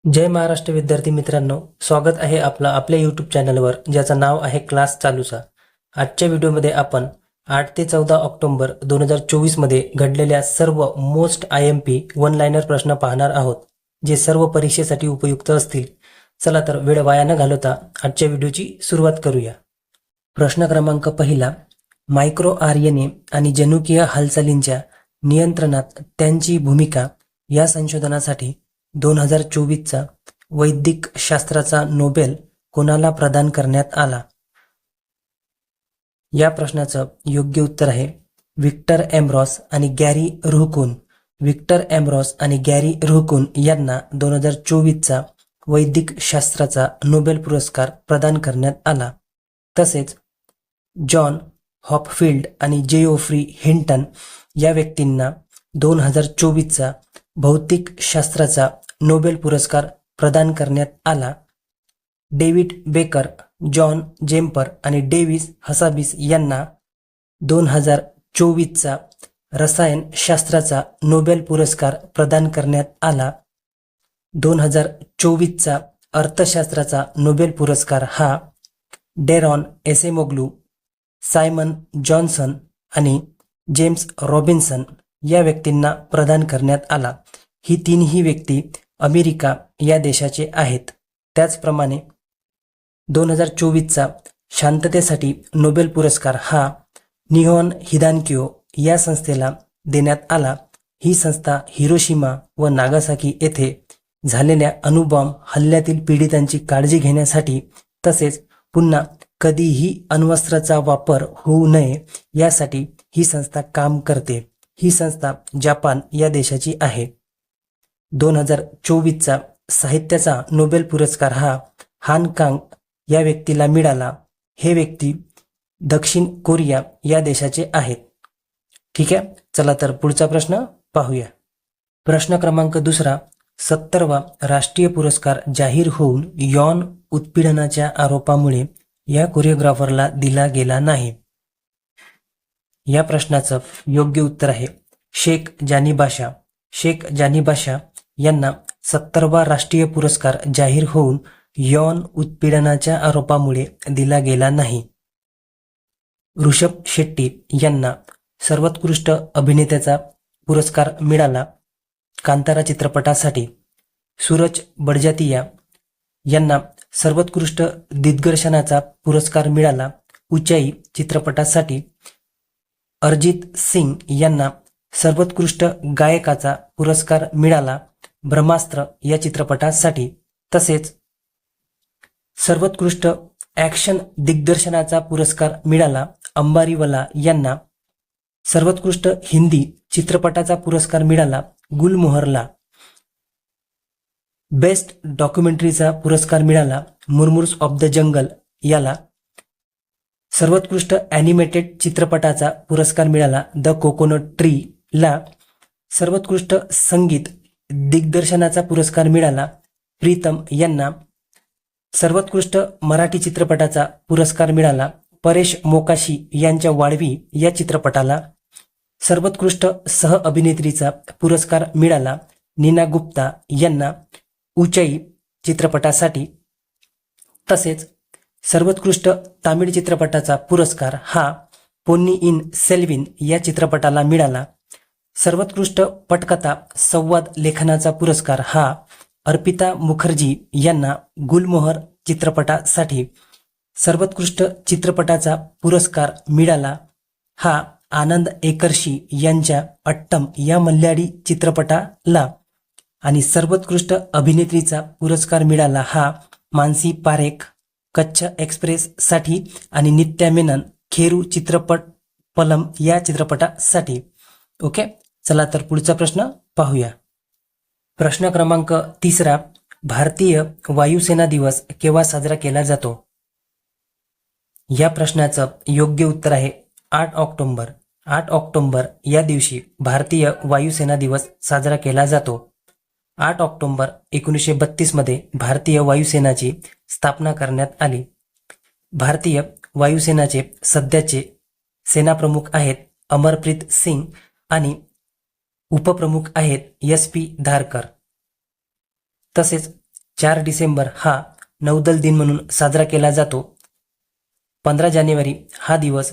जय महाराष्ट्र विद्यार्थी मित्रांनो, स्वागत आहे आपलं आपल्या यूट्यूब चॅनलवर ज्याचं नाव आहे क्लास चालूचा। आजच्या व्हिडिओमध्ये आपण 8 ते 14 ऑक्टोबर 2024 मध्ये घडलेल्या सर्व मोस्ट IMP वन लाइनर प्रश्न पाहणार आहोत, जे सर्व परीक्षेसाठी उपयुक्त असतील। चला तर वेळ वाया न घालवता आजच्या व्हिडिओची सुरुवात करूया। प्रश्न क्रमांक पहिला, मायक्रो RNA आणि जनुकीय हालचालींच्या नियंत्रणात त्यांची भूमिका या संशोधनासाठी 2024 चा वैद्यक शास्त्राचा नोबेल कोणाला प्रदान करण्यात आला? या प्रश्नाचं योग्य उत्तर आहे विक्टर एम्ब्रॉस आणि गॅरी रुहकून। विक्टर एम्ब्रॉस आणि गॅरी रुहकून यांना 2024 चा वैद्यक शास्त्राचा नोबेल पुरस्कार प्रदान करण्यात आला। तसेच जॉन हॉपफिल्ड आणि जेओफ्री हिंटन या व्यक्तींना 2024 चा भौतिक शास्त्राचा नोबेल पुरस्कार प्रदान करण्यात आला। डेव्हिड बेकर, जॉन जेम्पर आणि डेव्हिस हसाबिस यांना 2024 चा रसायनशास्त्राचा नोबेल पुरस्कार प्रदान करण्यात आला। 2024 चा अर्थशास्त्राचा नोबेल पुरस्कार हा डेरॉन एसेमोग्लू, सायमन जॉन्सन आणि जेम्स रॉबिन्सन या व्यक्तींना प्रदान करण्यात आला। ही तीनही व्यक्ती अमेरिका या देशाचे आहेत। त्याचप्रमाणे 2024 चा शांततेसाठी नोबेल पुरस्कार हा निहोन हिदानक्यो या संस्थेला देण्यात आला। ही संस्था हिरोशिमा व नागासाकी येथे झालेल्या अणुबॉम्ब हल्ल्यातील पीडितांची काळजी घेण्यासाठी तसेच पुन्हा कधीही अण्वस्त्राचा वापर होऊ नये यासाठी ही संस्था काम करते। ही संस्था जपान या देशाची आहे। 2024 चा साहित्याचा नोबेल पुरस्कार हा हान कांग या व्यक्तीला मिळाला। हे व्यक्ती दक्षिण कोरिया या देशाचे आहेत। ठीक आहे, चला तर पुढचा प्रश्न पाहूया। प्रश्न क्रमांक दुसरा, 70वा राष्ट्रीय पुरस्कार जाहीर होऊन यौन उत्पीडनाच्या आरोपामुळे या कोरिओग्राफरला दिला गेला नाही। या प्रश्नाचं योग्य उत्तर आहे शेख जानी बाशा। शेख जानी बाशा यांना 70वा राष्ट्रीय पुरस्कार जाहीर होऊन यौन उत्पीडनाच्या आरोपामुळे दिला गेला नाही। ऋषभ शेट्टी यांना सर्वोत्कृष्ट अभिनेत्याचा पुरस्कार मिळाला कांतारा चित्रपटासाठी। सूरज बडजातिया यांना सर्वोत्कृष्ट दिग्दर्शनाचा पुरस्कार मिळाला ऊंचाई चित्रपटासाठी। अरिजित सिंग यांना सर्वोत्कृष्ट गायकाचा पुरस्कार मिळाला ब्रह्मास्त्र या चित्रपटासाठी। तसेच सर्वोत्कृष्ट ॲक्शन दिग्दर्शनाचा पुरस्कार मिळाला अंबारीवाला यांना। सर्वोत्कृष्ट हिंदी चित्रपटाचा पुरस्कार मिळाला गुलमोहरला। बेस्ट डॉक्युमेंटरीचा पुरस्कार मिळाला मुर्मूर्स ऑफ द जंगल याला। सर्वोत्कृष्ट ॲनिमेटेड चित्रपटाचा पुरस्कार मिळाला द कोकोनट ट्री ला। सर्वोत्कृष्ट संगीत दिग्दर्शनाचा पुरस्कार मिळाला प्रीतम यांना। सर्वोत्कृष्ट मराठी चित्रपटाचा पुरस्कार मिळाला परेश मोकाशी यांच्या वाळवी या चित्रपटाला। सर्वोत्कृष्ट सह अभिनेत्रीचा पुरस्कार मिळाला नीना गुप्ता यांना ऊंचाई चित्रपटासाठी। तसेच सर्वोत्कृष्ट तामिळ चित्रपटाचा पुरस्कार हा पोन्नी इन सेल्विन या चित्रपटाला मिळाला। सर्वोत्कृष्ट पटकथा संवाद लेखनाचा पुरस्कार हा अर्पिता मुखर्जी यांना गुलमोहर चित्रपटासाठी। सर्वोत्कृष्ट चित्रपटाचा पुरस्कार मिळाला हा आनंद एकर्शी यांच्या अट्टम या मल्याळी चित्रपटाला। आणि सर्वोत्कृष्ट अभिनेत्रीचा पुरस्कार मिळाला हा मानसी पारेख कच्छ एक्सप्रेस साठी आणि नित्या मेनन खेरू चित्रपट पलम या चित्रपटासाठी। ओके, चला तर पुढचा प्रश्न पाहूया। प्रश्न क्रमांक तिसरा, भारतीय वायुसेना दिवस केव्हा साजरा केला जातो? या प्रश्नाचं योग्य उत्तर आहे 8 ऑक्टोबर। 8 ऑक्टोबर या दिवशी भारतीय वायुसेना दिवस साजरा केला जातो। 8 ऑक्टोबर 1932 मध्ये भारतीय वायुसेनाची स्थापना करण्यात आली। भारतीय वायुसेनाचे सध्याचे सेनाप्रमुख आहेत अमरप्रीत सिंग आणि उपप्रमुख आहेत SP धारकर। तसेच 4 डिसेंबर हा नौदल दिन म्हणून साजरा केला जातो. 15 जानेवारी हा दिवस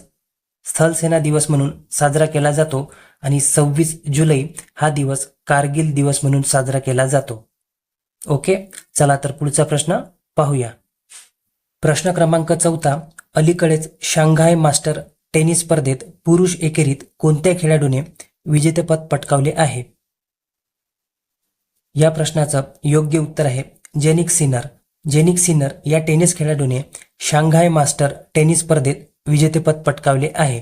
स्थलसेना दिवस म्हणून साजरा केला जातो आणि 26 जुलै हा दिवस कारगिल दिवस म्हणून साजरा केला जातो. ओके, चला तर पुढचा प्रश्न पाहूया. प्रश्न क्रमांक 14. अलीकडेच शांघाय मास्टर टेनिस स्पर्धेत पुरुष एकेरीत कोणत्या खेळाडूने विजेतेपद पटकावले आहे? या प्रश्नाचं योग्य उत्तर आहे जेनिक सिनर. जेनिक सिनर या टेनिस खेळाडूने शांघाय मास्टर टेनिस स्पर्धेत विजेतेपद पटकावले आहे.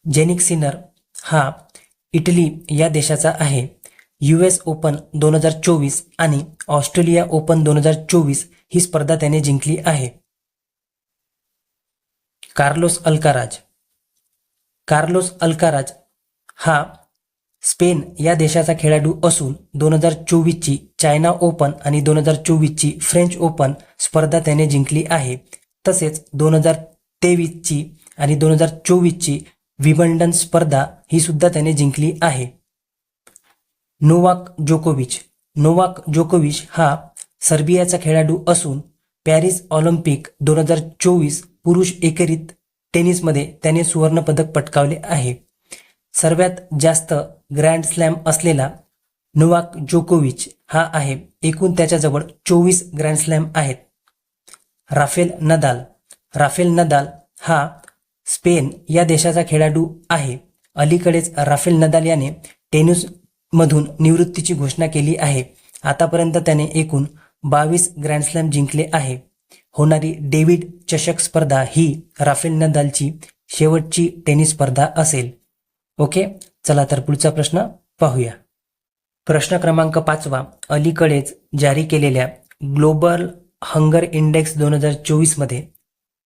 जेनिक सिनर हा इटली या देशाचा आहे. US ओपन 2024 आणि ऑस्ट्रेलिया ओपन 2024 ही स्पर्धा त्याने जिंकली आहे. Carlos Alcaraz. कार्लोस अल्काराज हा स्पेन या देशाचा खेळाडू असून 2024ची चायना ओपन आणि 2024ची फ्रेंच ओपन स्पर्धा त्याने जिंकली आहे. तसेच 2023ची आणि 2024ची विम्बल्डन स्पर्धा ही सुद्धा त्याने जिंकली आहे. नोवाक जोकोविच. नोवाक जोकोविच हा सर्बियाचा खेळाडू असून पॅरिस ऑलिम्पिक 2024 पुरुष एकेरीत टेनिसमध्ये त्याने सुवर्णपदक पटकावले आहे. सर्वात जास्त ग्रँड स्लॅम असलेला नोवाक जोकोविच हा आहे. एकूण त्याच्याजवळ 24 ग्रँड स्लॅम आहेत. Rafael Nadal. राफेल नदाल हा स्पेन या देशाचा खेळाडू आहे. अलीकडेच राफेल नदाल याने टेनिसमधून निवृत्तीची घोषणा केली आहे. आतापर्यंत त्याने एकूण 22 ग्रँड स्लॅम जिंकले आहे. होणारी डेव्हिड चषक स्पर्धा ही राफेल नदालची शेवटची टेनिस स्पर्धा असेल. ओके, चला तर पुढचा प्रश्न पाहूया. प्रश्न क्रमांक 5. अलीकडेच जारी केलेल्या ग्लोबल हंगर इंडेक्स 2024 मध्ये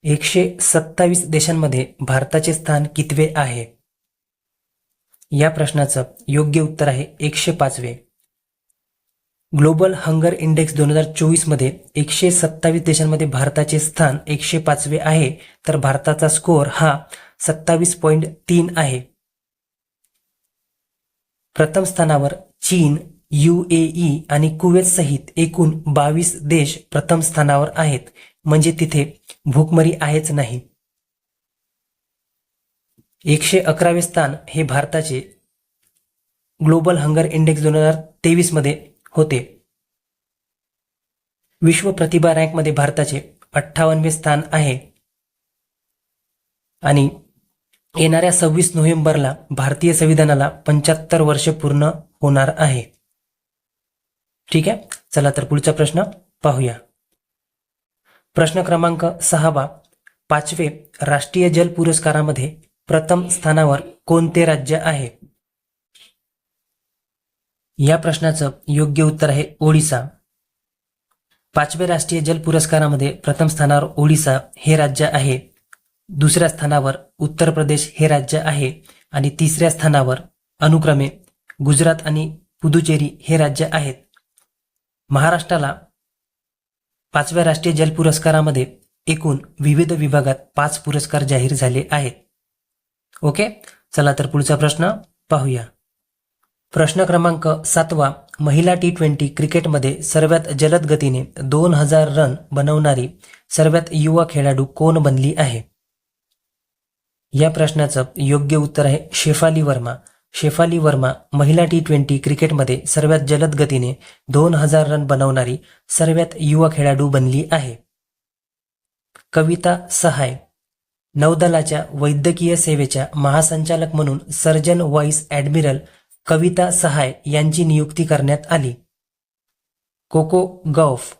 127 देशांमध्ये भारताचे स्थान कितवे आहे? या प्रश्नाचं योग्य उत्तर आहे 105वे. ग्लोबल हंगर इंडेक्स 2024 मध्ये 127 देशांमध्ये भारताचे स्थान 105वे आहे. तर भारताचा स्कोअर हा 27.3 आहे. प्रथम स्थानावर चीन, UAE आणि कुवेत सहित एकूण 22 देश प्रथम स्थानावर आहेत. म्हणजे तिथे भूकमरी आहेच नाही. 111वे स्थान हे भारताचे ग्लोबल हंगर इंडेक्स 2023 मध्ये होते. विश्व प्रतिभा रँकमध्ये भारताचे 58वे स्थान आहे आणि येणाऱ्या 26 नोव्हेंबरला भारतीय संविधानाला 75 वर्ष पूर्ण होणार आहे. ठीक आहे, चला तर पुढचा प्रश्न पाहूया. प्रश्न क्रमांक 6. 5वे राष्ट्रीय जल पुरस्कारामध्ये प्रथम स्थानावर कोणते राज्य आहे? या प्रश्नाचं योग्य उत्तर आहे ओडिसा. 5वे राष्ट्रीय जल पुरस्कारामध्ये प्रथम स्थानावर ओडिसा हे राज्य आहे. दुसऱ्या स्थानावर उत्तर प्रदेश हे राज्य आहे आणि तिसऱ्या स्थानावर अनुक्रमे गुजरात आणि पुदुचेरी हे राज्य आहेत. महाराष्ट्राला 5व्या राष्ट्रीय जल पुरस्कारामध्ये एकूण विविध विभागात 5 पुरस्कार जाहीर झाले आहेत. ओके, चला तर पुढचा प्रश्न पाहूया. प्रश्न क्रमांक 7. महिला T20 क्रिकेटमध्ये सर्वात जलद गतीने 2000 रन बनवणारी सर्वात युवा खेळाडू कोण बनली आहे? या प्रश्नाचं योग्य उत्तर आहे शेफाली वर्मा. शेफाली वर्मा महिला T20 क्रिकेटमध्ये सर्वात जलद गतीने 2000 रन बनवणारी सर्वात युवा खेळाडू बनली आहे. कविता सहाय. नौदलाच्या वैद्यकीय सेवेच्या महासंचालक म्हणून सर्जन व्हाईस ॲडमिरल कविता सहाय यांची नियुक्ती करण्यात आली. कोको गौफ.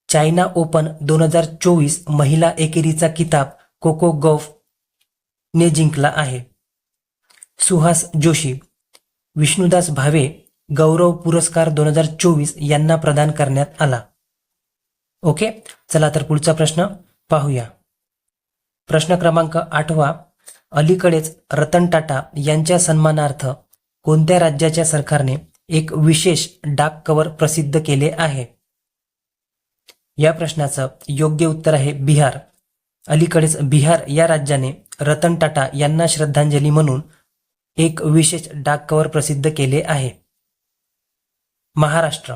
चायना ओपन 2024 महिला एकेरीचा किताब कोको गौफ ने जिंकला आहे. सुहास जोशी. विष्णुदास भावे गौरव पुरस्कार 2024 यांना प्रदान करण्यात आला. ओके, चला तर पुढचा प्रश्न पाहूया. प्रश्न क्रमांक 8. अलीकडेच रतन टाटा यांच्या सन्मानार्थ कोणत्या राज्याच्या सरकारने एक विशेष डाक कव्हर प्रसिद्ध केले आहे? या प्रश्नाचं योग्य उत्तर आहे बिहार. अलीकडेच बिहार या राज्याने रतन टाटा यांना श्रद्धांजली म्हणून एक विशेष डाक कव्हर प्रसिद्ध केले आहे. महाराष्ट्र.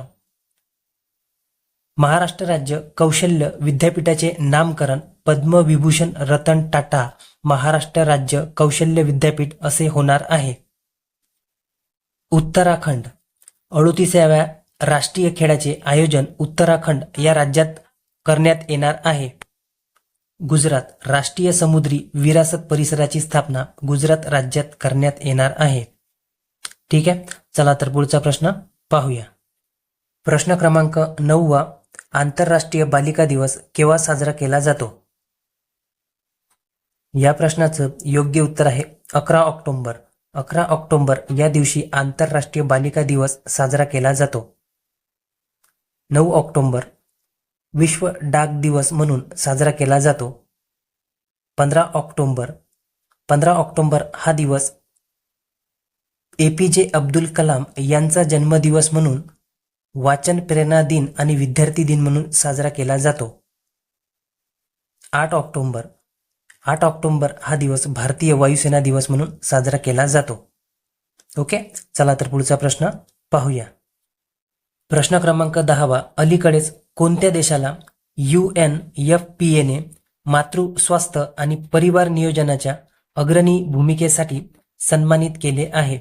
महाराष्ट्र राज्य कौशल्य विद्यापीठाचे नामकरण पद्मविभूषण रतन टाटा महाराष्ट्र राज्य कौशल्य विद्यापीठ असे होणार आहे. उत्तराखंड 38व्या राष्ट्रीय खेळाचे आयोजन उत्तराखंड या राज्यात करण्यात येणार आहे. गुजरात राष्ट्रीय समुद्री विरासत परिसराची स्थापना गुजरात राज्यात करण्यात येणार आहे. ठीक आहे, चला तर पुढचा प्रश्न पाहूया. प्रश्न क्रमांक 9 आंतरराष्ट्रीय बालिका दिवस केव्हा साजरा केला जातो? या प्रश्नाचं योग्य उत्तर आहे 11 ऑक्टोबर. 11 ऑक्टोबर या दिवशी आंतरराष्ट्रीय बालिका दिवस साजरा केला जातो. 9 ऑक्टोबर विश्व डाक दिवस म्हणून साजरा केला जातो. 15 ऑक्टोबर 15 ऑक्टोबर हा दिवस APJ अब्दुल कलाम यांचा जन्मदिवस म्हणून, वाचन प्रेरणा दिन आणि विद्यार्थी दिन म्हणून साजरा केला जातो. 8 ऑक्टोबर 8 ऑक्टोबर हा दिवस भारतीय वायुसेना दिवस म्हणून साजरा केला जातो. ओके, चला तर पुढचा प्रश्न पाहूया. प्रश्न क्रमांक 10 अलीकडेच कोणत्या देशाला UNFPA ने मातृ स्वास्थ्य आणि परिवार नियोजनाच्या अग्रणी भूमिकेसाठी सन्मानित केले आहे?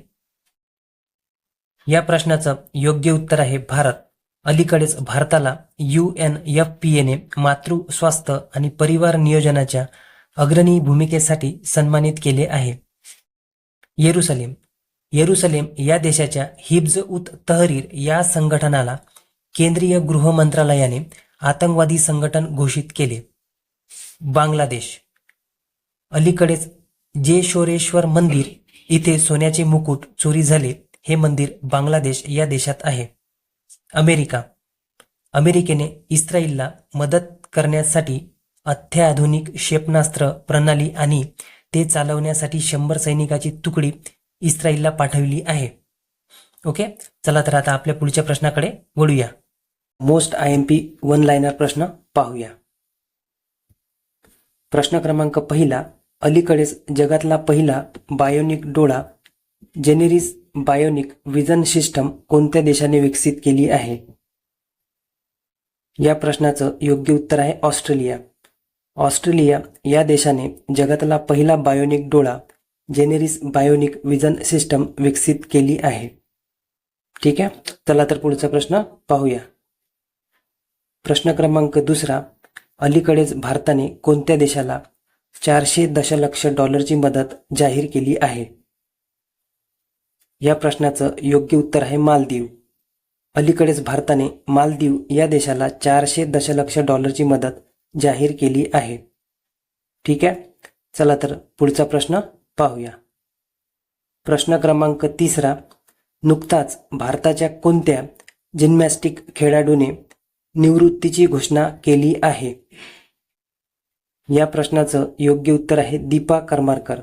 या प्रश्नाचं योग्य उत्तर आहे भारत. अलीकडेच भारताला UNFPA ने मातृ स्वास्थ्य आणि परिवार नियोजनाच्या अग्रणी भूमिकेसाठी सन्मानित केले आहे. येरुसलेम या देशाच्या हिब्ज उत तहरीर या संघटनाला केंद्रीय गृह मंत्रालयाने आतंकवादी संघटन घोषित केले. बांगलादेश अलीकडेच जेशोरेश्वर मंदिर इथे सोन्याचे मुकुट चोरी झाले. हे मंदिर बांगलादेश या देशात आहे. अमेरिकेने इस्रायलला मदत करण्यासाठी अत्याधुनिक क्षेपणास्त्र प्रणाली आणि ते चालवण्यासाठी 100 सैनिकाची तुकडी इस्रायलला पाठवली आहे. ओके, चला तर आता आपल्या पुढच्या प्रश्नाकडे वळूया. मोस्ट IMP वन लाइनर प्रश्न पाहूया. प्रश्न क्रमांक 1 अलीकडेच जगातला पहिला बायोनिक डोळा जेनेरिस बायोनिक विजन सिस्टम कोणत्या देशाने विकसित केली आहे? या प्रश्नाचं योग्य उत्तर आहे ऑस्ट्रेलिया. ऑस्ट्रेलिया या देशाने जगातला पहिला बायोनिक डोळा जेनेरिस बायोनिक विजन सिस्टम विकसित केली आहे. ठीक आहे, चला तर पुढचा प्रश्न पाहूया. प्रश्न क्रमांक 2 अलीकडेच भारताने कोणत्या देशाला 400 दशलक्ष डॉलरची मदत जाहीर केली आहे? या प्रश्नाचं योग्य उत्तर आहे मालदीव. अलीकडेच भारताने मालदीव या देशाला 400 दशलक्ष डॉलरची मदत जाहीर केली आहे. ठीक आहे, चला तर पुढचा प्रश्न पाहूया. प्रश्न क्रमांक 3 नुकताच भारताच्या कोणत्या जिम्नॅस्टिक खेळाडूने निवृत्तीची घोषणा केली आहे? या प्रश्नाचं योग्य उत्तर आहे दीपा करमारकर.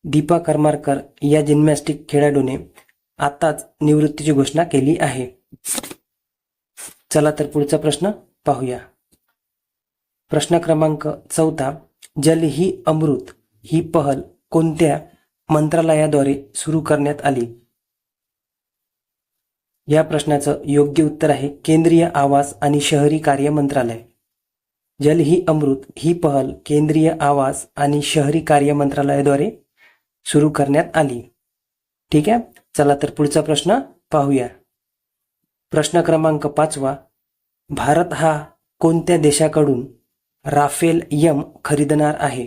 दीपा करमारकर या जिम्नॅस्टिक खेळाडूने आताच निवृत्तीची घोषणा केली आहे. चला तर पुढचा प्रश्न पाहूया. प्रश्न क्रमांक 4 जल ही अमृत ही पहल कोणत्या मंत्रालयाद्वारे सुरू करण्यात आली? या प्रश्नाचं योग्य उत्तर आहे केंद्रीय आवास आणि शहरी कार्य मंत्रालय. जल ही अमृत ही पहल केंद्रीय आवास आणि शहरी कार्य मंत्रालयाद्वारे सुरू करण्यात आली. ठीक आहे, चला तर पुढचा प्रश्न पाहूया. प्रश्न क्रमांक 5 भारत हा कोणत्या देशाकडून राफेल M खरीदणार आहे?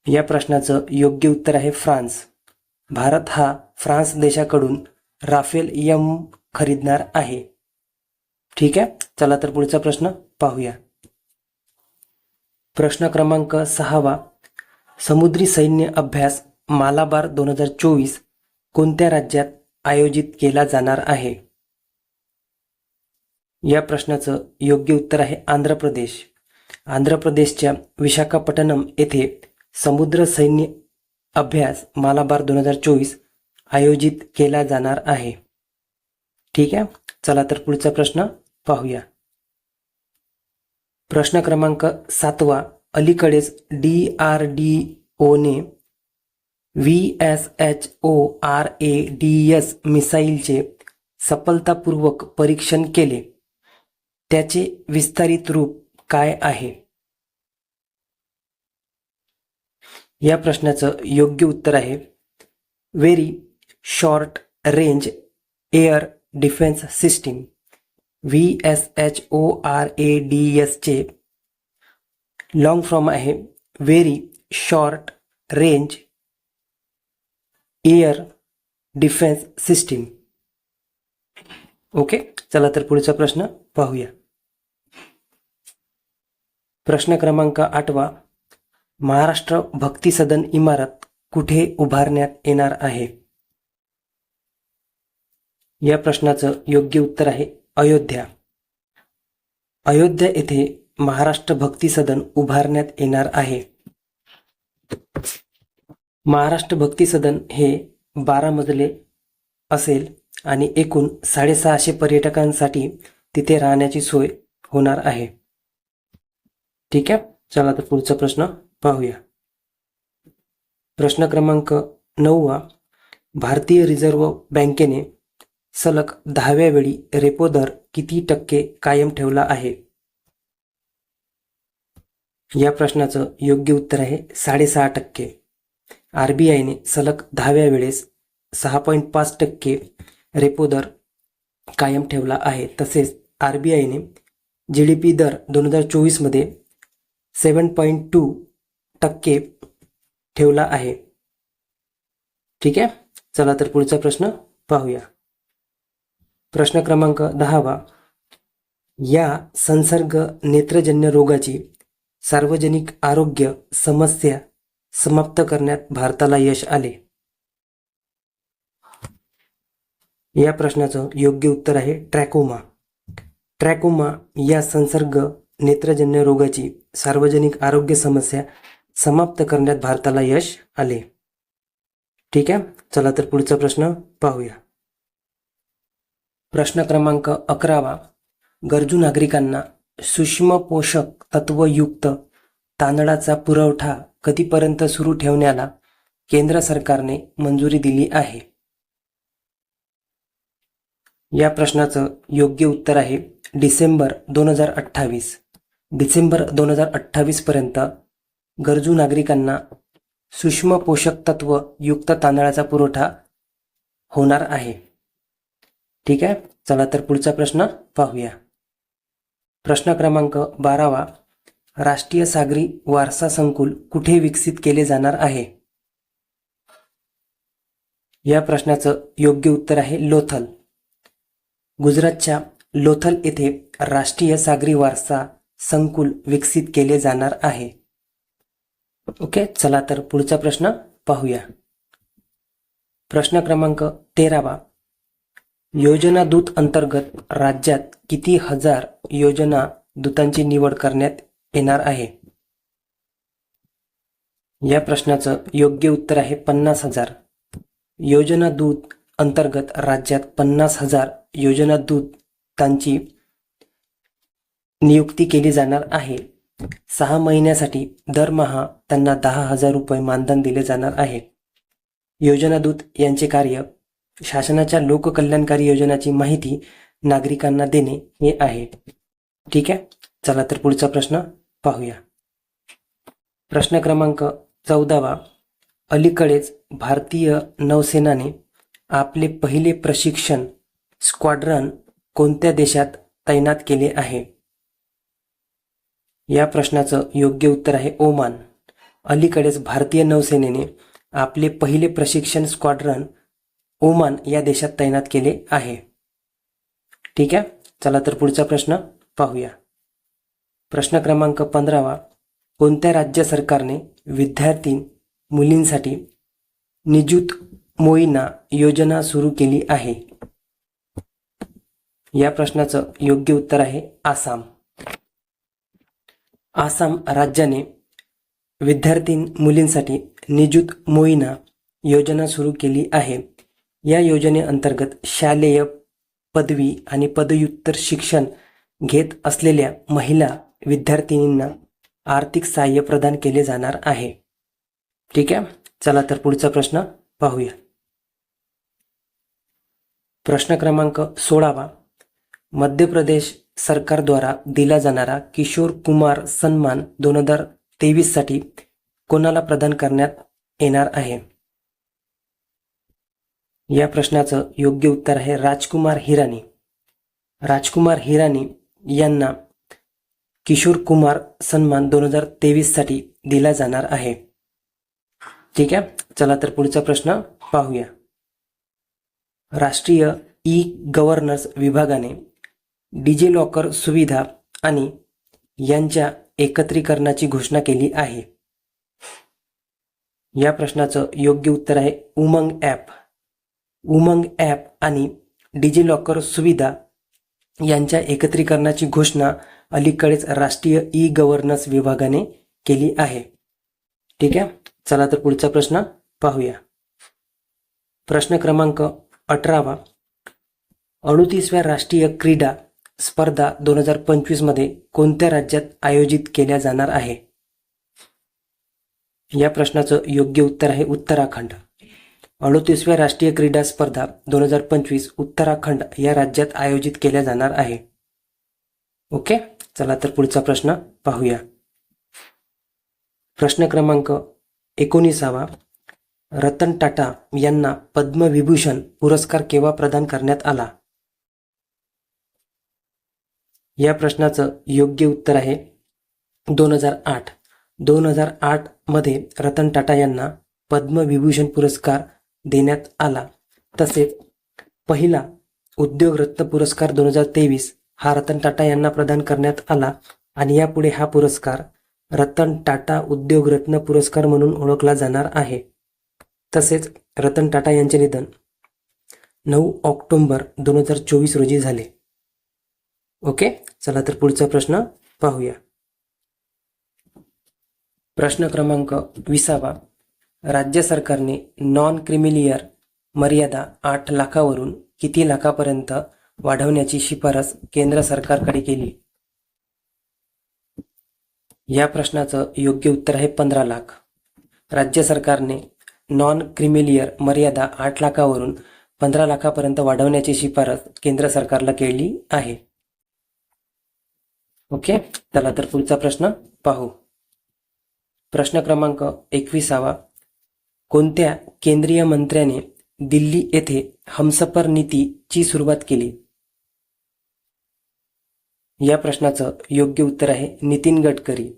या प्रश्नाचं योग्य उत्तर आहे फ्रान्स. भारत हा फ्रान्स देशाकडून राफेल M खरीदणार आहे. ठीक आहे, चला तर पुढचा प्रश्न पाहूया. प्रश्न क्रमांक 6 समुद्री सैन्य अभ्यास मालाबार 2024 कोणत्या राज्यात आयोजित केला जाणार आहे? या प्रश्नाचं योग्य उत्तर आहे आंध्र प्रदेश. आंध्र प्रदेशच्या विशाखापट्टणम येथे समुद्र सैन्य अभ्यास मालाबार 2024 आयोजित केला जाणार आहे. ठीक आहे, चला तर पुढचा प्रश्न पाहूया. प्रश्न क्रमांक 7 अलीकडेच DRDO ने VSHORADS मिसाईलचे सफलतापूर्वक परीक्षण केले. त्याचे विस्तारित रूप काय आहे? या प्रश्नाचं योग्य उत्तर आहे very short range air defence system. VSHORADS चे लॉंग फॉर्म आहे very short range air defence system. Okay, चला तर पुढचा प्रश्न पाहूया. प्रश्न क्रमांक 8. महाराष्ट्र भक्ती सदन इमारत कुठे उभारण्यात येणार आहे? या प्रश्नाचं योग्य उत्तर आहे अयोध्या. अयोध्या येथे महाराष्ट्र भक्ती सदन उभारण्यात येणार आहे. महाराष्ट्र भक्ती सदन हे 12 मजले असेल आणि एकूण 650 पर्यटकांसाठी तिथे राहण्याची सोय होणार आहे. ठीक आहे, चला तर पुढचा प्रश्न पाहूया. प्रश्न क्रमांक 9. भारतीय रिझर्व्ह बँकेने सलग 10व्या वेळी रेपो दर किती टक्के कायम ठेवला आहे? या प्रश्नाचं योग्य उत्तर आहे 6.5%. RBIने सलग 10व्या वेळेस 6.5% रेपो दर कायम ठेवला आहे. तसेच RBIने GDP दर 2024 मध्ये 7.2% ठेवला आहे. ठीक आहे, चला तर पुढचा प्रश्न पाहूया. प्रश्न क्रमांक 10. या संसर्ग नेत्रजन्य रोगाची सार्वजनिक आरोग्य समस्या समाप्त करण्यात भारताला यश आले. या प्रश्नाचं योग्य उत्तर आहे ट्रॅकोमा. ट्रॅकोमा या संसर्ग नेत्रजन्य रोगाची सार्वजनिक आरोग्य समस्या समाप्त करण्यात भारताला यश आले. ठीक आहे, चला तर पुढचा प्रश्न पाहूया. प्रश्न क्रमांक 11. गरजू नागरिकांना सूक्ष्म पोषक तत्वयुक्त तांदळाचा पुरवठा कधीपर्यंत सुरू ठेवण्याला केंद्र सरकारने मंजुरी दिली आहे? या प्रश्नाचं योग्य उत्तर आहे डिसेंबर 2028. डिसेंबर 2028 पर्यंत गरजू नागरिकांना सूक्ष्म पोषक तत्व युक्त तांदळाचा पुरवठा होणार आहे. ठीक आहे, चला तर पुढचा प्रश्न पाहूया. प्रश्न क्रमांक 12. राष्ट्रीय सागरी वारसा संकुल कुठे विकसित केले जाणार आहे? या प्रश्नाचं योग्य उत्तर आहे लोथल. गुजरातच्या लोथल येथे राष्ट्रीय सागरी वारसा संकुल विकसित केले जाणार आहे. ओके, चला तर पुढचा प्रश्न पाहूया. प्रश्न क्रमांक 13. योजना दूत अंतर्गत राज्यात किती हजार योजना दूतांची निवड करण्यात येणार आहे? या प्रश्नाचं योग्य उत्तर आहे 50,000. योजना दूत अंतर्गत राज्यात 50,000 योजना दूतांची नियुक्ती केली जाणार आहे. 6 महिन्यासाठी दरमहा त्यांना 10,000 रुपये मानधन दिले जाणार आहे. योजना दूत यांचे कार्य शासनाच्या लोककल्याणकारी योजनांची माहिती नागरिकांना देणे हे आहे. ठीक आहे, चला तर पुढचा प्रश्न पाहूया. प्रश्न क्रमांक 14. अलीकडेच भारतीय नौसेनाने आपले पहिले प्रशिक्षण स्क्वाड्रन कोणत्या देशात तैनात केले आहे? या प्रश्नाचं योग्य उत्तर आहे ओमान. अलीकडेच भारतीय नौसेनेने आपले पहिले प्रशिक्षण स्क्वाड्रन ओमान या देशात तैनात केले आहे. ठीक आहे, चला तर पुढचा प्रश्न पाहूया. प्रश्न क्रमांक 15. कोणत्या राज्य सरकारने विद्यार्थी मुलींसाठी निजुत मोइना योजना सुरू केली आहे? या प्रश्नाचं योग्य उत्तर आहे आसाम. आसाम राज्याने विद्यार्थी मुलींसाठी निजुत मोइना योजना सुरू केली आहे. या योजनेअंतर्गत शालेय, पदवी आणि पदव्युत्तर शिक्षण घेत असलेल्या महिला विद्यार्थिनींना आर्थिक सहाय्य प्रदान केले जाणार आहे. ठीक आहे, चला तर पुढचा प्रश्न पाहूया. प्रश्न क्रमांक 16. मध्य प्रदेश सरकारद्वारा दिला जाणारा किशोर कुमार सन्मान 2023 साठी कोणाला प्रदान करण्यात येणार आहे? या प्रश्नाचं योग्य उत्तर आहे राजकुमार हिरानी. राजकुमार हिरानी यांना किशोर कुमार सन्मान 2023 साठी दिला जाणार आहे. ठीक आहे, चला तर पुढचा प्रश्न पाहूया. राष्ट्रीय ई गव्हर्नन्स विभागाने डिजिलॉकर सुविधा आणि यांच्या एकत्रीकरणाची घोषणा केली आहे. या प्रश्नाचं योग्य उत्तर आहे उमंग ॲप. उमंग ॲप आणि डिजिलॉकर सुविधा यांच्या एकत्रीकरणाची घोषणा अलीकडेच राष्ट्रीय ई गव्हर्नन्स विभागाने केली आहे. ठीक आहे, चला तर पुढचा प्रश्न पाहूया. प्रश्न क्रमांक 18. 38व्या राष्ट्रीय क्रीडा स्पर्धा 2025 मध्ये कोणत्या राज्यात आयोजित केल्या जाणार आहे? या प्रश्नाचं योग्य उत्तर आहे उत्तराखंड. 38व्या राष्ट्रीय क्रीडा स्पर्धा 2025 उत्तराखंड या राज्यात आयोजित केल्या जाणार आहे. ओके, चला तर पुढचा प्रश्न पाहूया. प्रश्न क्रमांक 19. रतन टाटा यांना पद्मविभूषण पुरस्कार केव्हा प्रदान करण्यात आला? या प्रश्नाचं योग्य उत्तर आहे 2008. 2008 मध्ये रतन टाटा यांना पद्मविभूषण पुरस्कार देण्यात आला. तसेच पहिला उद्योगरत्न पुरस्कार 2023 हा रतन टाटा यांना प्रदान करण्यात आला आणि यापुढे हा पुरस्कार रतन टाटा उद्योगरत्न पुरस्कार म्हणून ओळखला जाणार आहे. तसेच रतन टाटा यांचे निधन 9 ऑक्टोबर 2024 रोजी झाले. ओके, चला तर पुढचा प्रश्न पाहूया. प्रश्न क्रमांक 20. राज्य सरकारने नॉन क्रिमिलियर मर्यादा 8 लाखावरून किती लाखापर्यंत वाढवण्याची शिफारस केंद्र सरकारकडे केली? या प्रश्नाचं योग्य उत्तर आहे 15 लाख. राज्य सरकारने नॉन क्रिमिलियर मर्यादा 8 लाखावरून 15 लाखापर्यंत वाढवण्याची शिफारस केंद्र सरकारला केली आहे. ओके, चला तर पुढचा प्रश्न पाहू. प्रश्न क्रमांक 21. कोणत्या केंद्रीय मंत्र्याने दिल्ली येथे हमसफर नीतीची सुरुवात केली? या प्रश्नाचं योग्य उत्तर आहे नितीन गडकरी.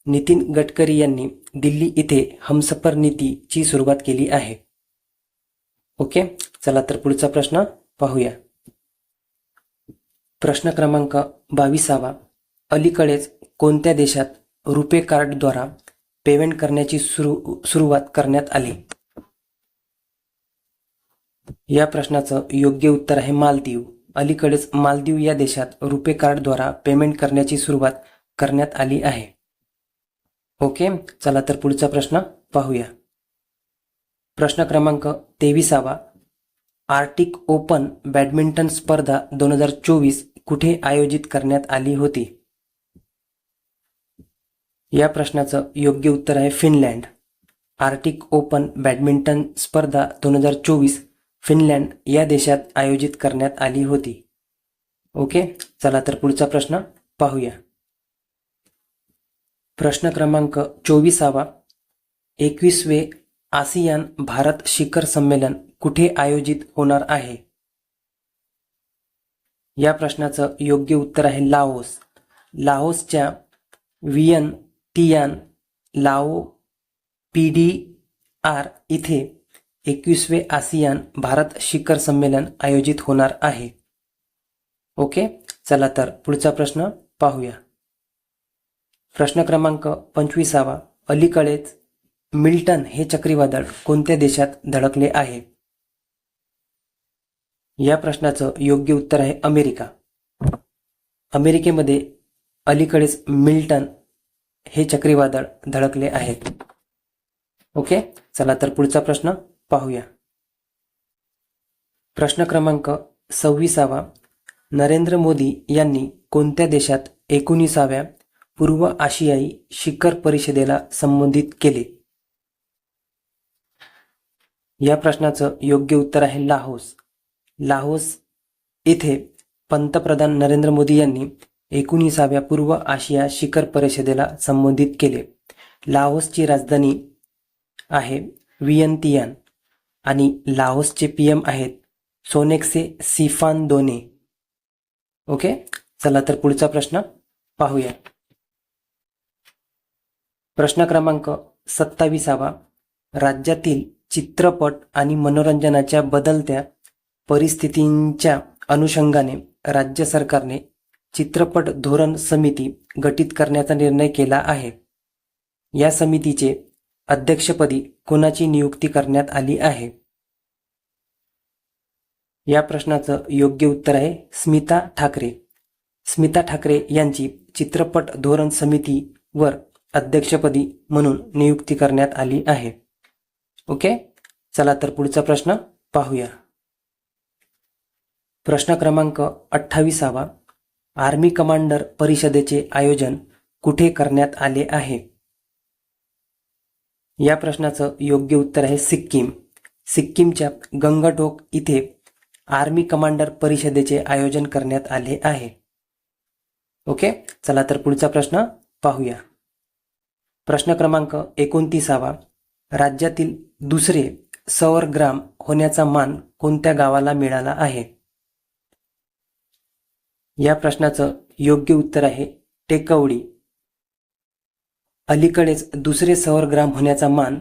नितीन गडकरी यांनी दिल्ली येथे हमसफर नीतीची सुरुवात केली आहे. ओके, चला तर पुढचा प्रश्न पाहूया. प्रश्न क्रमांक 22. अलीकडेच कोणत्या देशात रुपे कार्डद्वारा पेमेंट करण्याची सुरुवात करण्यात आली? या प्रश्नाचं योग्य उत्तर आहे मालदीव. अलीकडेच मालदीव या देशात रुपे कार्डद्वारा पेमेंट करण्याची सुरुवात करण्यात आली आहे. ओके, चला तर पुढचा प्रश्न पाहूया. प्रश्न क्रमांक 23. आर्टिक ओपन बॅडमिंटन स्पर्धा 2024 कुठे आयोजित करण्यात आली होती? या प्रश्नाचं योग्य उत्तर आहे फिनलँड. आर्टिक ओपन बॅडमिंटन स्पर्धा 2024 फिनलँड या देशात आयोजित करण्यात आली होती. ओके, चला तर पुढचा प्रश्न पाहूया. प्रश्न क्रमांक 24. 21वे आसियान भारत शिखर संमेलन कुठे आयोजित होणार आहे? या प्रश्नाचं योग्य उत्तर आहे लाओस. लाओसच्या वियनटियान लाओ PDR इथे 21वे आसियान भारत शिखर संमेलन आयोजित होणार आहे. ओके, चला तर पुढचा प्रश्न पाहूया. प्रश्न क्रमांक 25. अलीकडेच मिल्टन हे चक्रीवादळ कोणत्या देशात धडकले आहे? या प्रश्नाचं योग्य उत्तर आहे अमेरिका. अमेरिकेमध्ये अलीकडेच मिल्टन हे चक्रीवादळ धडकले आहे. ओके, चला तर पुढचा प्रश्न पाहूया. प्रश्न क्रमांक 26. नरेंद्र मोदी यांनी कोणत्या देशात 19व्या पूर्व आशियाई शिखर परिषदेला संबोधित केले? या प्रश्नाचं योग्य उत्तर आहे लाओस. लाओस इथे पंतप्रधान नरेंद्र मोदी यांनी 19व्या पूर्व आशिया शिखर परिषदेला संबोधित केले. लाओसची राजधानी आहे वियंतियान आणि लाओसचे पीएम आहेत सोनेक्से सिफानदोने. ओके, चला तर पुढचा प्रश्न पाहूया. प्रश्न क्रमांक 27. राज्यातील चित्रपट आणि मनोरंजनाच्या बदलत्या परिस्थितींच्या अनुषंगाने राज्य सरकारने चित्रपट धोरण समिती गठीत करण्याचा निर्णय केला आहे. या समितीचे अध्यक्षपदी कोणाची नियुक्ती करण्यात आली आहे? या प्रश्नाचं योग्य उत्तर आहे स्मिता ठाकरे. स्मिता ठाकरे यांची चित्रपट धोरण समितीवर अध्यक्षपदी म्हणून नियुक्ती करण्यात आली आहे. ओके, चला तर पुढचा प्रश्न पाहूया. प्रश्न क्रमांक 28. आर्मी कमांडर परिषदेचे आयोजन कुठे करण्यात आले आहे? या प्रश्नाचं योग्य उत्तर आहे सिक्कीम. सिक्कीमच्या गंगटोक इथे आर्मी कमांडर परिषदेचे आयोजन करण्यात आले आहे. ओके, चला तर पुढचा प्रश्न पाहूया. प्रश्न क्रमांक 29. राज्यातील दुसरे सौर ग्राम होण्याचा मान कोणत्या गावाला मिळाला आहे? या प्रश्नाचं योग्य उत्तर आहे टेकवडी. अलीकडेच दुसरे सौर ग्राम होण्याचा मान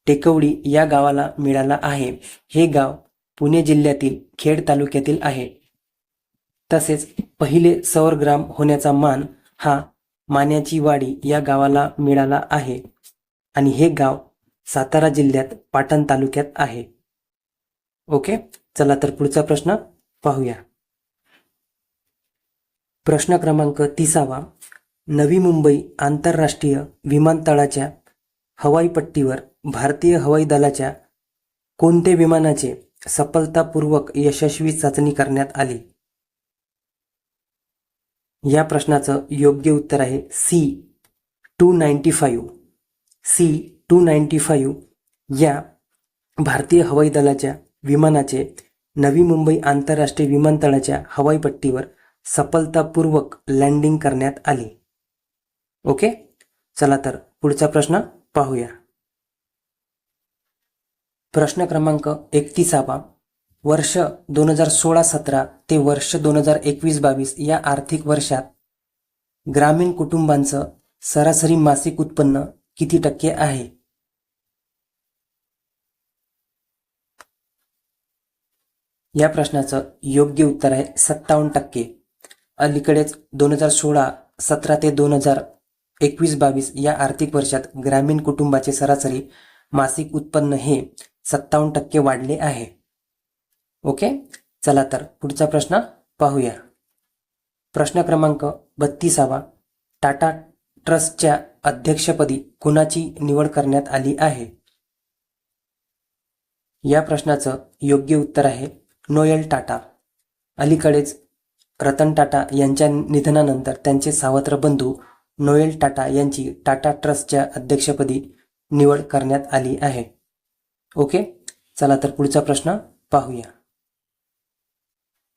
टेकवडी या गावाला मिळाला आहे. हे गाव पुणे जिल्ह्यातील खेड तालुक्यातील आहे. तसेच पहिले सौर ग्राम होण्याचा मान हा मान्याची वाडी या गावाला मिळाला आहे आणि हे गाव सातारा जिल्ह्यात पाटण तालुक्यात आहे. ओके, चला तर पुढचा प्रश्न पाहूया. प्रश्न क्रमांक 30. नवी मुंबई आंतरराष्ट्रीय विमानतळाच्या हवाई पट्टीवर भारतीय हवाई दलाच्या कोणत्या विमानाचे सफलतापूर्वक यशस्वी चाचणी करण्यात आली? या प्रश्नाचं योग्य उत्तर आहे C-295. C-295 या भारतीय हवाई दलाच्या विमानाचे नवी मुंबई आंतरराष्ट्रीय विमानतळाच्या हवाई पट्टीवर सफलतापूर्वक लँडिंग करण्यात आली. ओके, चला तर पुढचा प्रश्न पाहूया. प्रश्न क्रमांक 31. वर्ष 2016-17 ते वर्ष 2021-22 या आर्थिक वर्षात ग्रामीण कुटुंबांचं सरासरी मासिक उत्पन्न किती टक्के आहे? या प्रश्नाचं योग्य उत्तर आहे 57%. अलीकडेच 2016-17 ते 2021-22 या आर्थिक वर्षात ग्रामीण कुटुंबाचे सरासरी मासिक उत्पन्न हे 57% वाढले आहे. ओके, चला तर पुढचा प्रश्न पाहूया. प्रश्न क्रमांक 32. टाटा ट्रस्टच्या अध्यक्षपदी कोणाची निवड करण्यात आली आहे? या प्रश्नाचं योग्य उत्तर आहे नोएल टाटा. अलीकडेच रतन टाटा यांच्या निधनानंतर त्यांचे सावत्र बंधू नोएल टाटा यांची टाटा ट्रस्टच्या अध्यक्षपदी निवड करण्यात आली आहे. ओके, चला तर पुढचा प्रश्न पाहूया.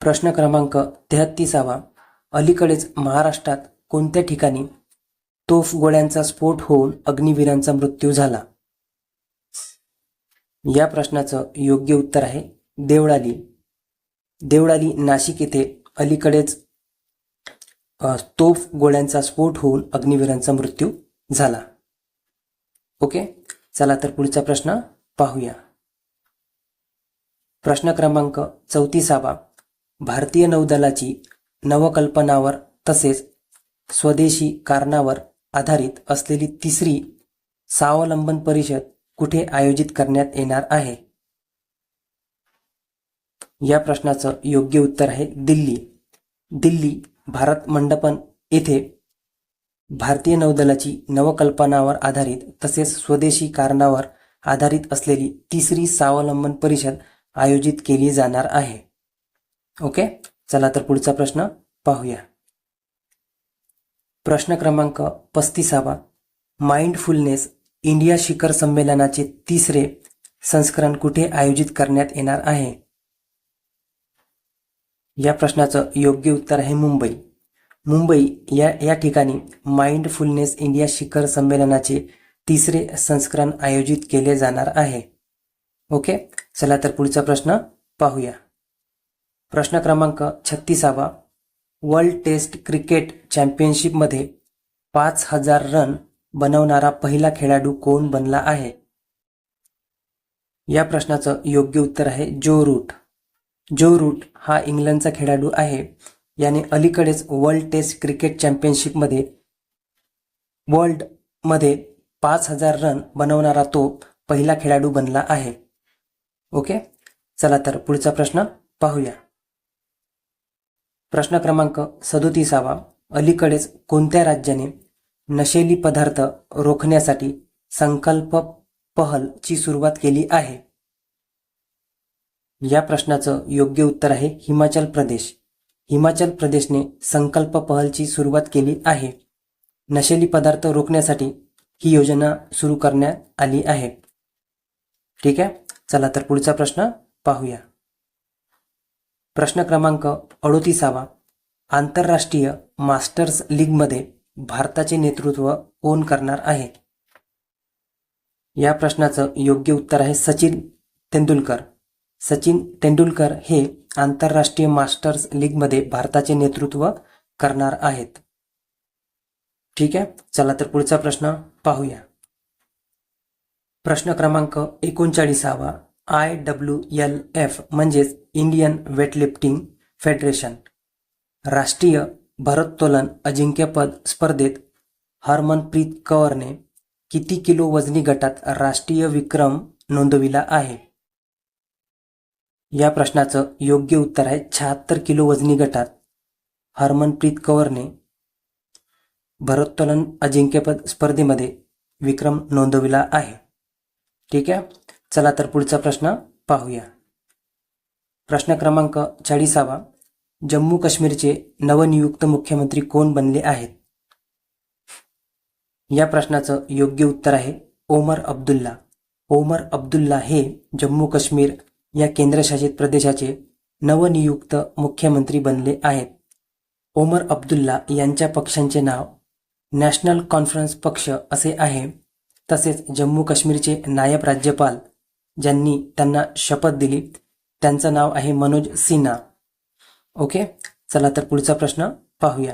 प्रश्न क्रमांक 33. अलीकडेच महाराष्ट्रात कोणत्या ठिकाणी तोफगोळ्यांचा स्फोट होऊन अग्निवीरांचा मृत्यू झाला? या प्रश्नाचं योग्य उत्तर आहे देवळाली. देवळाली नाशिक येथे अलीकडेच तोफ गोळ्यांचा स्फोट होऊन अग्निवीरांचा मृत्यू झाला. ओके, चला तर पुढचा प्रश्न पाहूया. प्रश्न क्रमांक 34. भारतीय नौदलाची नवकल्पनावर तसेच स्वदेशी कारणावर आधारित असलेली तिसरी स्वावलंबन परिषद कुठे आयोजित करण्यात येणार आहे? या प्रश्नाचं योग्य उत्तर आहे दिल्ली. दिल्ली भारत मंडपम येथे भारतीय नौदलाची नवकल्पनावर आधारित तसेच स्वदेशी कारणावर आधारित असलेली तिसरी स्वावलंबन परिषद आयोजित केली जाणार आहे. ओके, चला तर पुढचा प्रश्न पाहूया. प्रश्न क्रमांक 35. माइंडफुलनेस इंडिया शिखर संमेलनाचे तिसरे संस्करण कुठे आयोजित करण्यात येणार आहे? या प्रश्नाचं योग्य उत्तर आहे मुंबई. मुंबई या ठिकाणी माइंडफुलनेस इंडिया शिखर संमेलनाचे 3रे संस्करण आयोजित केले जाणार आहे. ओके, चला तर पुढचा प्रश्न पाहूया. प्रश्न क्रमांक 36. वर्ल्ड टेस्ट क्रिकेट चॅम्पियनशिपमध्ये 5000 रन बनवणारा पहिला खेळाडू कोण बनला आहे? या प्रश्नाचं योग्य उत्तर आहे जो रूट. जो रूट हा इंग्लंडचा खेळाडू आहे. याने अलीकडेच वर्ल्ड टेस्ट क्रिकेट चॅम्पियनशिपमध्ये वर्ल्डमध्ये 5000 रन बनवणारा तो पहिला खेळाडू बनला आहे. ओके, चला तर पुढचा प्रश्न पाहूया. प्रश्न क्रमांक 37. अलीकडेच कोणत्या राज्याने नशेली पदार्थ रोखण्यासाठी संकल्प पहलची सुरुवात केली आहे? या प्रश्नाचं योग्य उत्तर आहे हिमाचल प्रदेश. हिमाचल प्रदेशने संकल्प पहलची सुरुवात केली आहे. नशेली पदार्थ रोखण्यासाठी ही योजना सुरू करण्यात आली आहे. ठीक आहे, चला तर पुढचा प्रश्न पाहूया. प्रश्न क्रमांक 38. आंतरराष्ट्रीय मास्टर्स लीगमध्ये भारताचे नेतृत्व कोण करणार आहे? या प्रश्नाचं योग्य उत्तर आहे सचिन तेंडुलकर. सचिन तेंडुलकर हे आंतरराष्ट्रीय मास्टर्स लीगमध्ये भारताचे नेतृत्व करणार आहेत. ठीक आहे, चला तर पुढचा प्रश्न पाहूया. प्रश्न क्रमांक 39. IWLF म्हणजेच इंडियन वेटलिफ्टिंग फेडरेशन राष्ट्रीय भारोत्तोलन अजिंक्यपद स्पर्धेत हरमनप्रीत कौरने किती किलो वजनी गटात राष्ट्रीय विक्रम नोंदविला आहे? या प्रश्नाचं योग्य उत्तर आहे 76 किलो वजनी गटात हरमनप्रीत कौरने भारोत्तोलन अजिंक्यपद स्पर्धेमध्ये विक्रम नोंदविला आहे. ठीक आहे, चला तर पुढचा प्रश्न पाहूया. प्रश्न क्रमांक 40. जम्मू काश्मीरचे नवनियुक्त मुख्यमंत्री कोण बनले आहेत? या प्रश्नाचं योग्य उत्तर आहे ओमर अब्दुल्ला. ओमर अब्दुल्ला हे जम्मू काश्मीर या केंद्रशासित प्रदेशाचे नवनियुक्त मुख्यमंत्री बनले आहेत. ओमर अब्दुल्ला यांच्या पक्षांचे नाव नॅशनल कॉन्फरन्स पक्ष असे आहे. तसेच जम्मू काश्मीरचे नायब राज्यपाल ज्यांनी त्यांना शपथ दिली त्यांचं नाव आहे मनोज सिन्हा. ओके, चला तर पुढचा प्रश्न पाहूया.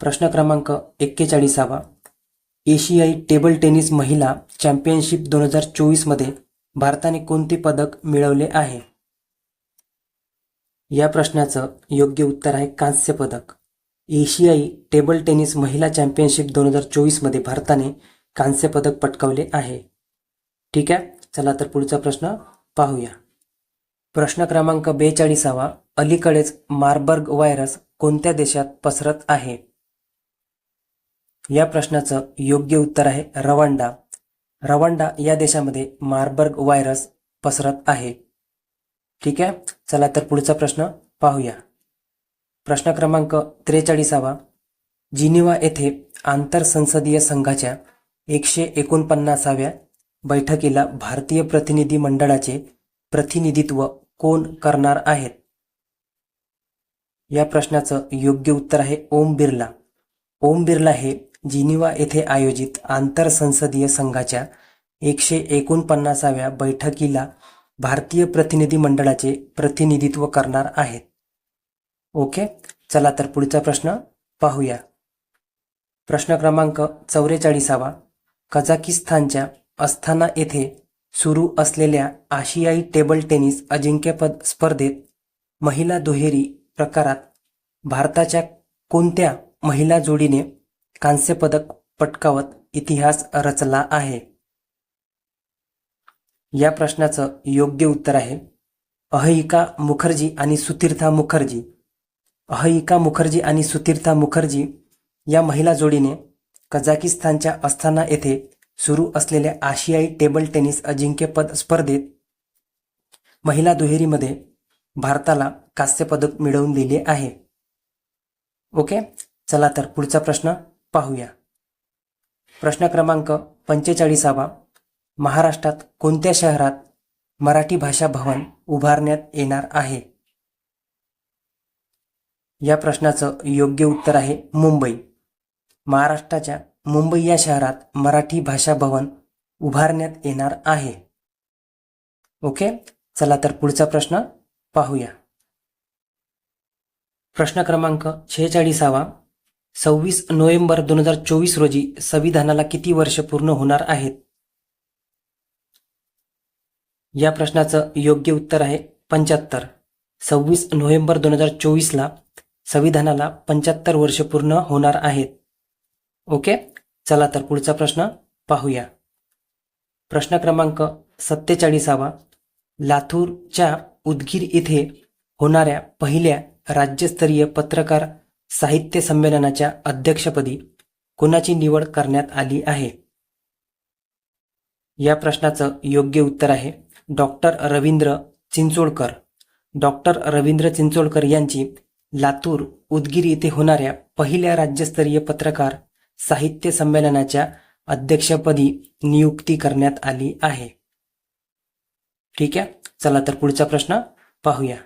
प्रश्न क्रमांक 41. एशियाई टेबल टेनिस महिला चॅम्पियनशिप 2024 मध्ये भारताने कोणते पदक मिळवले आहे? या प्रश्नाचं योग्य उत्तर आहे कांस्य पदक. एशियाई टेबल टेनिस महिला चॅम्पियनशिप 2024 मध्ये भारताने कांस्य पदक पटकावले आहे. ठीक आहे, चला तर पुढचा प्रश्न पाहूया. प्रश्न क्रमांक 42. अलीकडेच मार्बर्ग व्हायरस कोणत्या देशात पसरत आहे? या प्रश्नाचं योग्य उत्तर आहे रवांडा. रवांडा या देशामध्ये मार्बर्ग व्हायरस पसरत आहे. ठीक आहे, चला तर पुढचा प्रश्न पाहूया. प्रश्न क्रमांक 43. जिनिव्हा येथे आंतरसंसदीय संघाच्या 149व्या बैठकीला भारतीय प्रतिनिधी मंडळाचे प्रतिनिधित्व कोण करणार आहेत? या प्रश्नाचं योग्य उत्तर आहे ओम बिर्ला. ओम बिर्ला हे जिनिव्हा येथे आयोजित आंतरसंसदीय संघाच्या 149व्या बैठकीला भारतीय प्रतिनिधी मंडळाचे प्रतिनिधित्व करणार आहेत. ओके, चला तर पुढचा प्रश्न पाहूया. प्रश्न क्रमांक 44. कझाकिस्तानच्या अस्ताना येथे सुरू असलेल्या आशियाई टेबल टेनिस अजिंक्यपद स्पर्धेत महिला दुहेरी प्रकारात भारताच्या कोणत्या महिला जोडीने कांस्य पदक पटकावत इतिहास रचला आहे? या प्रश्नाचं योग्य उत्तर आहे अहहिका मुखर्जी आणि सुतीर्था मुखर्जी. अहहिका मुखर्जी आणि सुतीर्था मुखर्जी या महिला जोडीने कझाकिस्तानच्या अस्ताना येथे सुरू असलेल्या आशियाई टेबल टेनिस अजिंक्यपद स्पर्धेत महिला दुहेरीमध्ये भारताला कांस्य पदक मिळवून दिले आहे. ओके, चला तर पुढचा प्रश्न पाहूया. प्रश्न क्रमांक 45. महाराष्ट्रात कोणत्या शहरात मराठी भाषा भवन उभारण्यात येणार आहे? या प्रश्नाचं योग्य उत्तर आहे मुंबई. महाराष्ट्राच्या मुंबई या शहरात मराठी भाषा भवन उभारण्यात येणार आहे. ओके, चला तर पुढचा प्रश्न पाहूया. प्रश्न क्रमांक 46. 26 नोव्हेंबर 2024 रोजी संविधानाला किती वर्ष पूर्ण होणार आहेत? या प्रश्नाचं योग्य उत्तर आहे 75. 26 नोव्हेंबर 2024ला संविधानाला 75 वर्ष पूर्ण होणार आहेत. ओके, चला तर पुढचा प्रश्न पाहूया. प्रश्न क्रमांक 47. लातूरच्या उदगीर येथे होणाऱ्या पहिल्या राज्यस्तरीय पत्रकार साहित्य संमेलनाच्या अध्यक्षपदी कोणाची निवड करण्यात आली आहे? या प्रश्नाचं योग्य उत्तर आहे डॉक्टर रवींद्र चिंचोळकर. डॉक्टर रवींद्र चिंचोळकर यांची लातूर उदगीर येथे होणाऱ्या पहिल्या राज्यस्तरीय पत्रकार साहित्य संमेलनाच्या अध्यक्षपदी नियुक्ती करण्यात आली आहे. ठीक आहे, चला तर पुढचा प्रश्न पाहूया.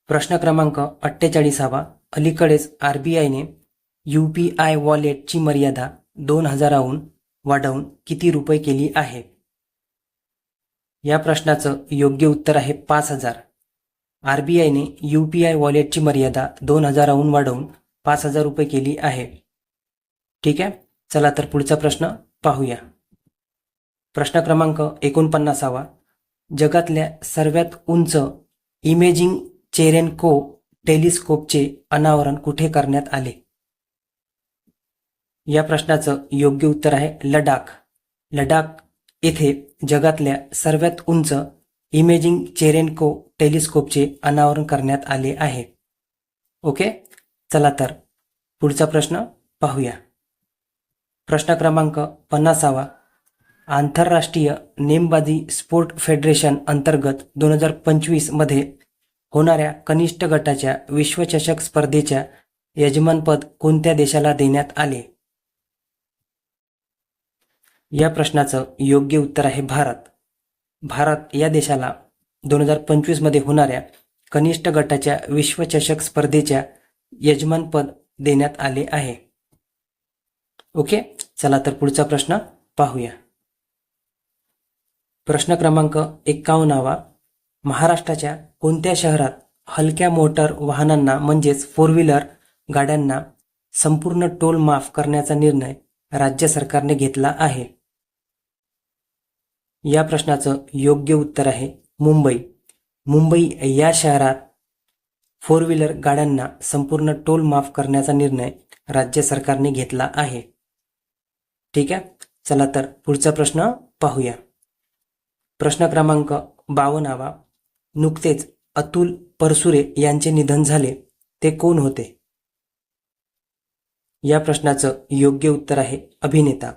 प्रश्न क्रमांक 48. अलीकडेच RBIने UPI वॉलेटची मर्यादा 2000हून वाढवून किती रुपये केली आहे? या प्रश्नाचं योग्य उत्तर आहे 5000. RBIने UPI वॉलेटची मर्यादा 2000हून वाढवून 5000 रुपये केली आहे. ठीक आहे, चला तर पुढचा प्रश्न पाहूया. प्रश्न क्रमांक 49. जगातल्या सर्वात उंच इमेजिंग चेरेन्को टेलिस्कोपचे अनावरण कुठे करण्यात आले? या प्रश्नाचं योग्य उत्तर आहे लडाख. लडाख येथे जगातल्या सर्वात उंच इमेजिंग चेरेन्को टेलिस्कोपचे अनावरण करण्यात आले आहे. ओके, चला तर पुढचा प्रश्न पाहूया. प्रश्न क्रमांक 50. आंतरराष्ट्रीय नेमबाजी स्पोर्ट फेडरेशन अंतर्गत 2025 मध्ये होणाऱ्या कनिष्ठ गटाच्या विश्वचषक स्पर्धेच्या यजमानपद कोणत्या देशाला देण्यात आले? या प्रश्नाचं योग्य उत्तर आहे भारत. भारत या देशाला 2025 मध्ये होणाऱ्या कनिष्ठ गटाच्या विश्वचषक स्पर्धेच्या यजमानपद देण्यात आले आहे. ओके, चला तर पुढचा प्रश्न पाहूया. प्रश्न क्रमांक 51. महाराष्ट्राच्या कोणत्या शहरात हलक्या मोटार वाहनांना म्हणजेच 4 व्हीलर गाड्यांना संपूर्ण टोल माफ करण्याचा निर्णय राज्य सरकारने घेतला आहे? या प्रश्नाचं योग्य उत्तर आहे मुंबई. मुंबई या शहरात 4 व्हीलर गाड्यांना संपूर्ण टोल माफ करण्याचा निर्णय राज्य सरकारने घेतला आहे. ठीक आहे, चला तर पुढचा प्रश्न पाहूया. प्रश्न क्रमांक 52. नुकतेच अतुल परसुरे यांचे निधन झाले, ते कोण होते? या प्रश्नाचं योग्य उत्तर आहे अभिनेता.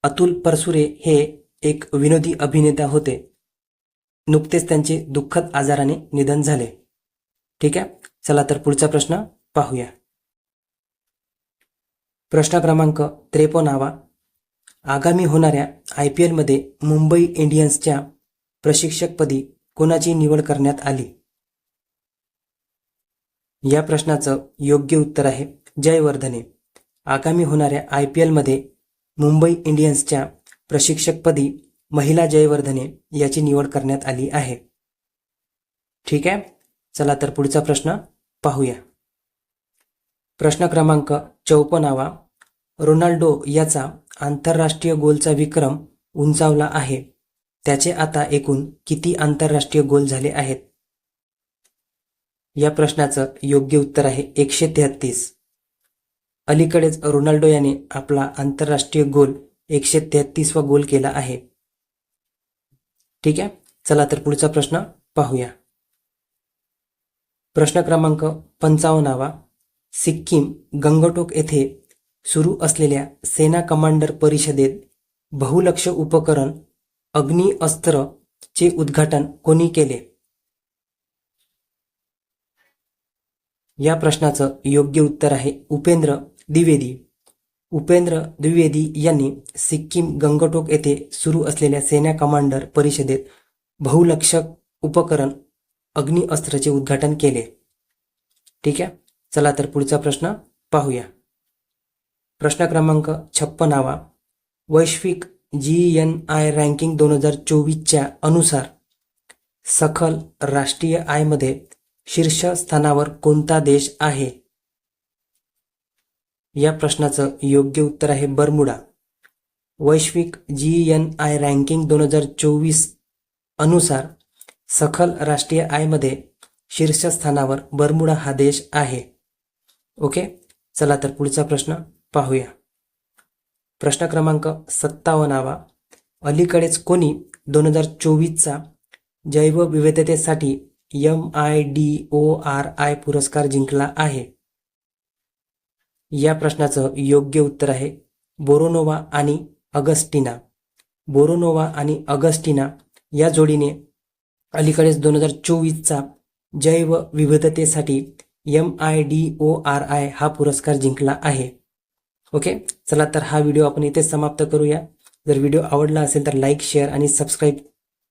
अतुल परसुरे हे एक विनोदी अभिनेता होते. नुकतेच त्यांचे दुःखद आजाराने निधन झाले. ठीक आहे, चला तर पुढचा प्रश्न पाहूया. प्रश्न क्रमांक 53. आगामी होणाऱ्या IPL मध्ये मुंबई इंडियन्सच्या प्रशिक्षकपदी कोणाची निवड करण्यात आली? या प्रश्नाचं योग्य उत्तर आहे जयवर्धने. आगामी होणाऱ्या IPL मध्ये मुंबई इंडियन्सच्या प्रशिक्षकपदी महिला जयवर्धने याची निवड करण्यात आली आहे. ठीक आहे, चला तर पुढचा प्रश्न पाहूया. प्रश्न क्रमांक 54. रोनाल्डो याचा आंतरराष्ट्रीय गोलचा विक्रम उंचावला आहे. त्याचे आता एकूण किती आंतरराष्ट्रीय गोल झाले आहेत? या प्रश्नाचं योग्य उत्तर आहे 133. अलीकडेच रोनाल्डो याने आपला आंतरराष्ट्रीय गोल 133वा गोल केला आहे. ठीक आहे, चला तर पुढचा प्रश्न पाहूया. प्रश्न क्रमांक 55. सिक्कीम गंगटोक येथे सुरू असलेल्या सेना कमांडर परिषदेत बहुलक्ष उपकरण अग्निअस्त्र चे उद्घाटन कोणी केले? या प्रश्नाचं योग्य उत्तर आहे उपेंद्र द्विवेदी. उपेंद्र द्विवेदी यांनी सिक्कीम गंगटोक येथे सुरू असलेल्या सेना कमांडर परिषदेत बहुलक्षक उपकरण अग्निअस्त्राचे उद्घाटन केले. ठीक आहे, चला तर पुढचा प्रश्न पाहूया. प्रश्न क्रमांक 56. वैश्विक GNI रँकिंग 2024च्या अनुसार सखल राष्ट्रीय आयमध्ये शीर्षस्थानावर कोणता देश आहे? या प्रश्नाचं योग्य उत्तर आहे बर्मुडा. वैश्विक GNI रँकिंग 2024 अनुसार सखल राष्ट्रीय आयमध्ये शीर्षस्थानावर बर्मुडा हा देश आहे. ओके, चला तर पुढचा प्रश्न पाहूया. प्रश्न क्रमांक 57. अलीकडेच कोणी 2024चा जैवविविधतेसाठी MIDORI पुरस्कार जिंकला आहे? या प्रश्नाचं योग्य उत्तर आहे बोरोनोवा आणि अगस्टिना. बोरोनोवा आणि अगस्टिना या जोडीने अलीकडेच 2024चा जैवविविधतेसाठी MIDORI हा पुरस्कार जिंकला आहे. ओके, चला तर हा व्हिडिओ आपण इथे समाप्त करूया. जर व्हिडिओ आवडला असेल तर लाईक, शेअर आणि सबस्क्राईब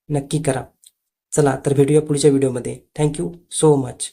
नक्की करा. चला तर भेटूया पुढच्या व्हिडिओमध्ये. Thank you so much.